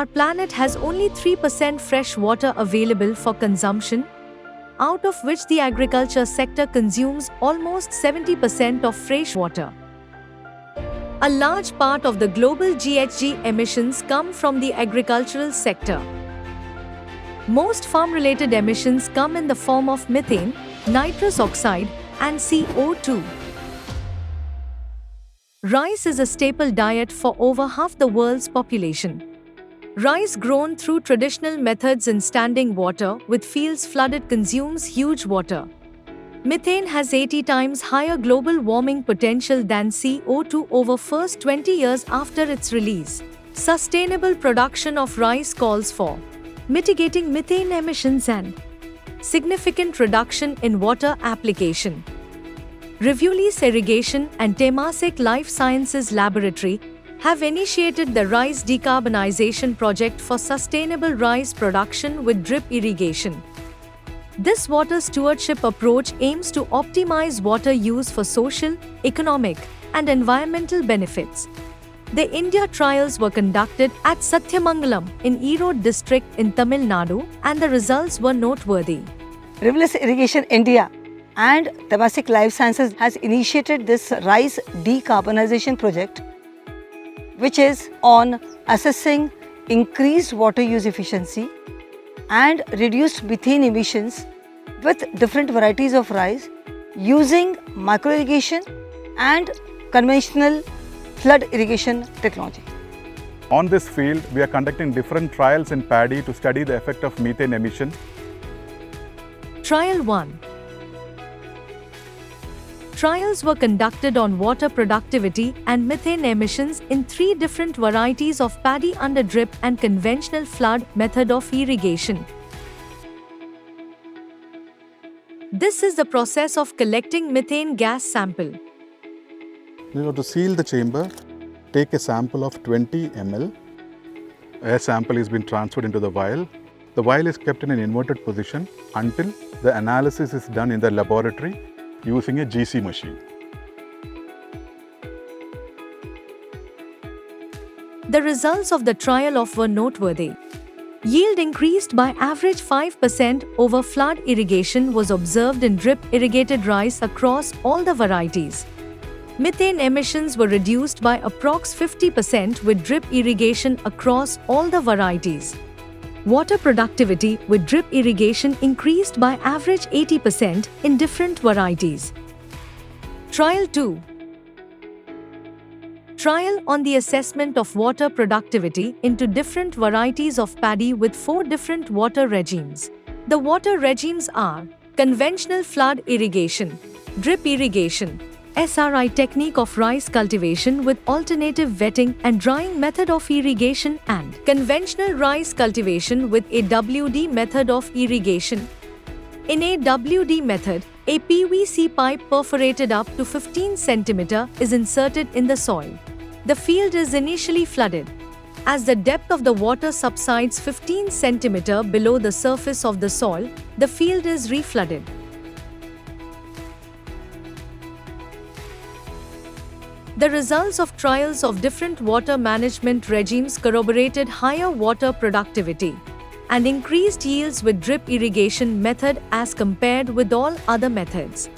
our planet has only 3% fresh water available for consumption, out of which the agriculture sector consumes almost 70% of fresh water. A large part of the global GHG emissions come from the agricultural sector. Most farm-related emissions come in the form of methane, nitrous oxide, and CO2. Rice is a staple diet for over half the world's population. Rice grown through traditional methods in standing water with fields flooded consumes huge water. Methane has 80 times higher global warming potential than CO2 over first 20 years after its release. Sustainable production of rice calls for mitigating methane emissions and significant reduction in water application. Revulis Irrigation and Temasek Life Sciences Laboratory have initiated the Rice Decarbonization Project for sustainable rice production with drip irrigation. This water stewardship approach aims to optimize water use for social, economic, and environmental benefits. The India trials were conducted at Sathyamangalam in Erode district in Tamil Nadu, and the results were noteworthy. Revulis Irrigation India and Temasek Life Sciences has initiated this rice decarbonization project, which is on assessing increased water use efficiency and reduced methane emissions with different varieties of rice using micro irrigation and conventional flood irrigation technology. On this field, we are conducting different trials in paddy to study the effect of methane emission. Trial 1. Trials were conducted on water productivity and methane emissions in 3 different varieties of paddy under drip and conventional flood method of irrigation. This is the process of collecting methane gas sample. We have to seal the chamber, take a sample of 20 ml. Air sample is being transferred into the vial. The vial is kept in an inverted position until the analysis is done in the laboratory using a GC machine. The results of the trial were noteworthy. Yield increased by average 5% over flood irrigation was observed in drip irrigated rice across all the varieties. Methane emissions were reduced by approx 50% with drip irrigation across all the varieties. Water productivity with drip irrigation increased by average 80% in different varieties. Trial 2. Trial on the assessment of water productivity into different varieties of paddy with 4 different water regimes. The water regimes are conventional flood irrigation, drip irrigation, SRI technique of rice cultivation with alternative wetting and drying method of irrigation, and conventional rice cultivation with AWD method of irrigation. In AWD method, a PVC pipe perforated up to 15 cm is inserted in the soil. The field is initially flooded. As the depth of the water subsides 15 cm below the surface of the soil, the field is reflooded. The results of trials of different water management regimes corroborated higher water productivity and increased yields with drip irrigation method as compared with all other methods.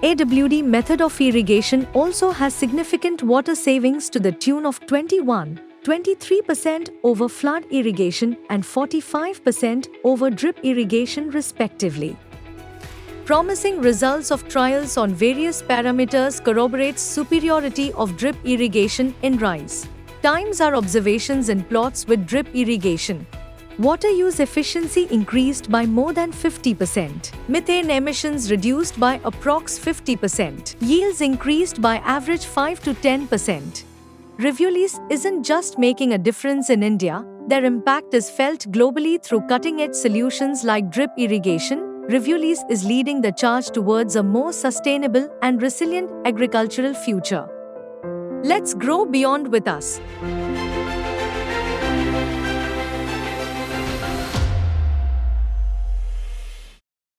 AWD method of irrigation also has significant water savings to the tune of 23% over flood irrigation and 45% over drip irrigation respectively. Promising results of trials on various parameters corroborates superiority of drip irrigation in rice. Times are observations in plots with drip irrigation. Water use efficiency increased by more than 50%. Methane emissions reduced by approx 50%. Yields increased by average 5 to 10%. Revulis isn't just making a difference in India, their impact is felt globally through cutting-edge solutions like drip irrigation. Revulis is leading the charge towards a more sustainable and resilient agricultural future. Let's grow beyond with us.